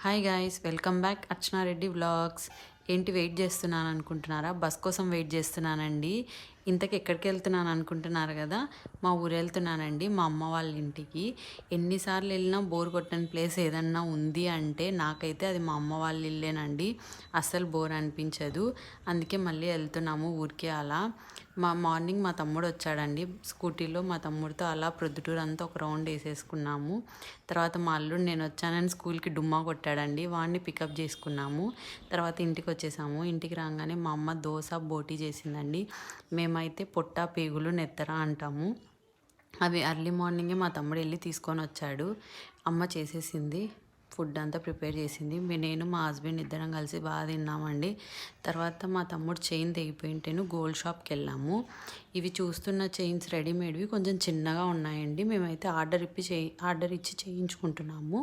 Hi guys, welcome back Archana Reddy vlogs. ఏంటి wait చేస్తున్నాను అనుకుంటున్నారా? బస్ కోసం వెయిట్ చేస్తున్నానండి. ఇంతకు ఎక్కడికి వెళ్తున్నాను అనుకుంటున్నారు కదా, మా ఊరు వెళ్తున్నానండి, మా అమ్మ వాళ్ళ ఇంటికి. ఎన్నిసార్లు వెళ్ళినా బోర్ కొట్టని ప్లేస్ ఏదన్నా ఉంది అంటే నాకైతే అది మా అమ్మ వాళ్ళ ఇల్లేనండి. అస్సలు బోర్ అనిపించదు. అందుకే మళ్ళీ వెళ్తున్నాము ఊరికే అలా. మార్నింగ్ మా తమ్ముడు వచ్చాడండి స్కూటీలో. మా తమ్ముడితో అలా ప్రొద్దుటూరు అంతా ఒక రౌండ్ వేసేసుకున్నాము. తర్వాత మా అల్లుడు నేను వచ్చానని స్కూల్కి డుమ్మా కొట్టాడండి, వాడిని పికప్ చేసుకున్నాము. తర్వాత ఇంటికి వచ్చేసాము. ఇంటికి రాగానే మా అమ్మ దోశ బోటీ చేసిందండి. మేమైతే పొట్ట పేగులు నెత్తర అంటాము. అవి ఎర్లీ మార్నింగే మా తమ్ముడు వెళ్ళి తీసుకొని వచ్చాడు. అమ్మ చేసేసింది, ఫుడ్ అంతా ప్రిపేర్ చేసింది. నేను మా హస్బెండ్ ఇద్దరం కలిసి బాగా తిన్నామండి. తర్వాత మా తమ్ముడు చైన్ తెగిపోయింటేను గోల్డ్ షాప్కి వెళ్ళాము. ఇవి చూస్తున్న చైన్స్ రెడీమేడ్వి కొంచెం చిన్నగా ఉన్నాయండి. మేమైతే ఆర్డర్ ఇచ్చి చేయించుకుంటున్నాము.